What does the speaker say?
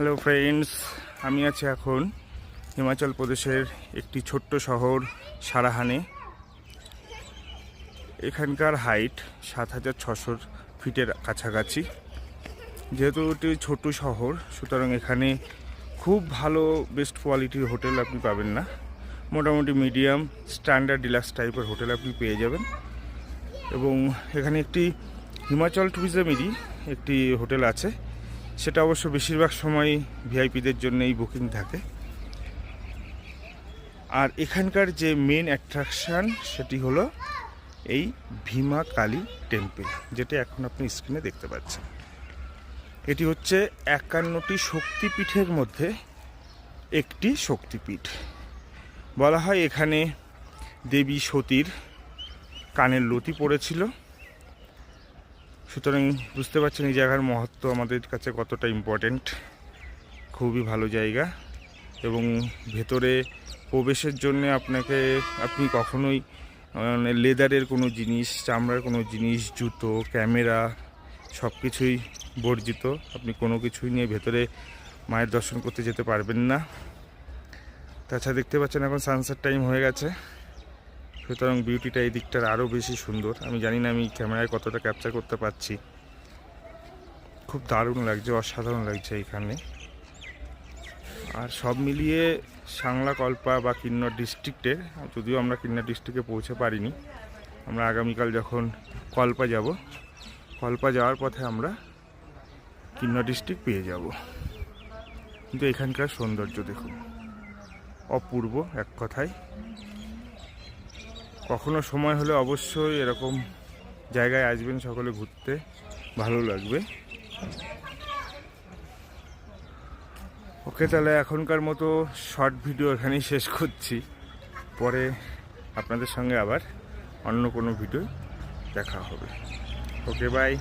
Hello friends, আমি আছি এখন হিমাচল প্রদেশের একটি ছোট্ট শহর সারাহানে। এখানকার হাইট 7,600 ফিটের কাছাকাছি। যেহেতু এটি ছোট শহর, সুতরাং এখানে খুব ভালো বেস্ট কোয়ালিটির হোটেল আপনি পাবেন না। মোটামুটি মিডিয়াম স্ট্যান্ডার্ড ডিলাক্স টাইপের হোটেল আপনি পেয়ে যাবেন। এবং এখানে একটি হিমাচল ট্যুরিজমেরই একটি হোটেল আছে, সেটা অবশ্য বেশিরভাগ সময় ভিআইপিদের জন্যই বুকিং থাকে। আর এখানকার যে মেন অ্যাট্রাকশান সেটি হলো এই ভীমা কালী টেম্পল, যেটা এখন আপনি স্ক্রিনে দেখতে পাচ্ছেন। এটি হচ্ছে 51টি শক্তিপীঠের মধ্যে একটি শক্তিপীঠ। বলা হয় এখানে দেবী সতীর কানের লতি পড়েছিল। সুতরাং বুঝতে পারছেন এই জায়গার মহত্ব আমাদের কাছে কতটা ইম্পর্ট্যান্ট। খুবই ভালো জায়গা, এবং ভেতরে প্রবেশের জন্য আপনি কখনোই লেদারের কোনো জিনিস, চামড়ার কোনো জিনিস, জুতো, ক্যামেরা সব কিছুই বর্জিত। আপনি কোনো কিছুই নিয়ে ভেতরে মায়ের দর্শন করতে যেতে পারবেন না। তাছাড়া দেখতে পাচ্ছেন এখন সানসেট টাইম হয়ে গেছে, সুতরাং বিউটিটা এই দিকটার আরও বেশি সুন্দর। আমি জানি না আমি ক্যামেরায় কতটা ক্যাপচার করতে পারছি। খুব দারুণ লাগছে, অসাধারণ লাগছে এখানে। আর সব মিলিয়ে সাংলা কল্পা বা কিন্নর ডিস্ট্রিক্টে, যদিও আমরা কিন্নর ডিস্ট্রিক্টে পৌঁছে পারিনি, আমরা আগামীকাল যখন কল্পা যাব, কল্পা যাওয়ার পথে আমরা কিন্নর ডিস্ট্রিক্ট পেয়ে যাব। কিন্তু এখানকার সৌন্দর্য দেখুন, অপূর্ব এক কথায়। কখনো সময় হলে অবশ্যই এরকম জায়গায় আসবেন, সকলে ঘুরতে ভালো লাগবে। ওকে, তাহলে এখনকার মতো শর্ট ভিডিও এখানেই শেষ করছি। পরে আপনাদের সঙ্গে আবার অন্য কোনো ভিডিও দেখা হবে। ওকে, বাই।